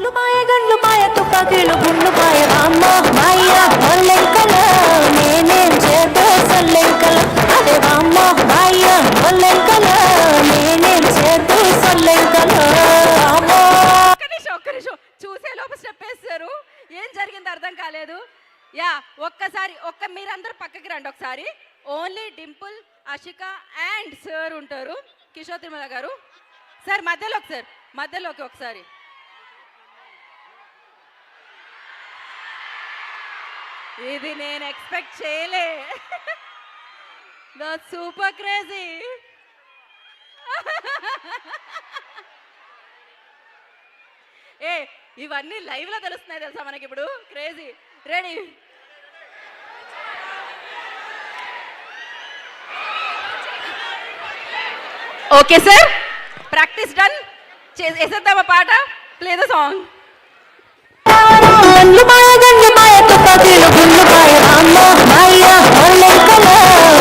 గండ్లు మాయ తుపాకీలు గుండు మాయ రామ్మ మాయ వల్లెంకల నేనేం చేద్దో సల్లెంకల అదే రామ్మ మాయ వల్లెంకల నేనేం చేద్దో సల్లెంకల ఒక్క నిమిషం చూసే లోపు స్టెప్ వేస్తారు. ఏం జరిగింది అర్థం కాలేదు. యా ఒక్కసారి మీరందరూ పక్కకి రండి ఒకసారి. Only Dimple, Ashika and sir ఉంటారు. కిషోర్ తిరుమల గారు సార్ మధ్యలోకి ఒకసారి. ఇది నేను ఎక్స్పెక్ట్ చేయలే. Super crazy. ఇవన్నీ లైవ్ లో తెలుస్తున్నాయి తెలుసా మనకి ఇప్పుడు. Crazy. Ready? Okay sir, practice done. వేసేద్దామా పాట? Play the song. గండ్లు మాయ తుపాకీలు గుండు మాయ రామ్మ మాయ వల్లెంకల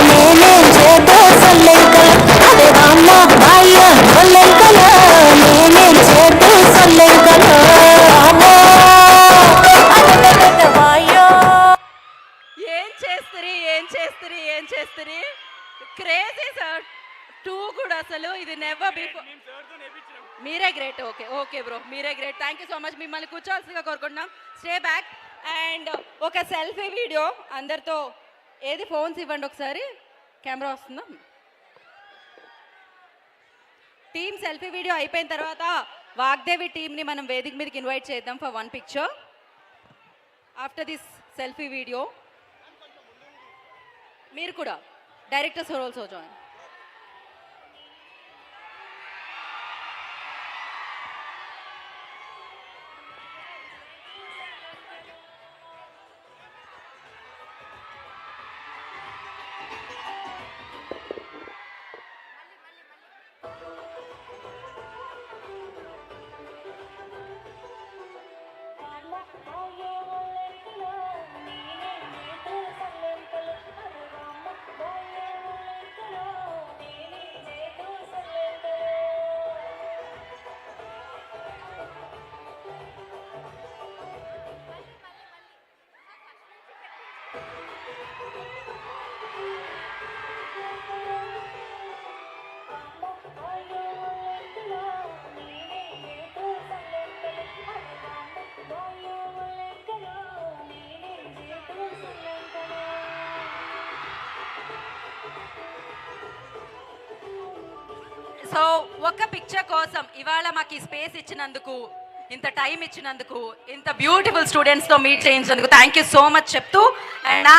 నేనేం చేద్దో సల్లెంకల అదే రామ్మ మాయ వల్లెంకల నేనేం చేద్దో సల్లెంకల ఏం చేస్తుంది క్రేజీ సార్. 2 కూడా అసలు ఇది నెవర్ బిఫోర్. మీరే గ్రేట్. ఓకే బ్రో, మీరే great. Thank you so much. మిమ్మల్ని కూర్చోవాల్సిందిగా కోరుకుంటున్నాం. Stay back. అండ్ ఒక సెల్ఫీ వీడియో అందరితో. ఏది ఫోన్స్ ఇవ్వండి ఒకసారి. కెమెరా వస్తుందా? టీమ్ సెల్ఫీ వీడియో అయిపోయిన తర్వాత వాగ్దేవి టీమ్ని మనం వేదిక మీదకి ఇన్వైట్ చేద్దాం for 1 picture after this selfie video. మీరు కూడా డైరెక్టర్స్ ఆల్సో జాయిన్. సో ఒక పిక్చర్ కోసం ఇవాళ మాకు ఈ స్పేస్ ఇచ్చినందుకు, ఇంత టైం ఇచ్చినందుకు, ఇంత బ్యూటిఫుల్ స్టూడెంట్స్తో మీట్ చేయించినందుకు థ్యాంక్ యూ సో మచ్ చెప్తూ అండ్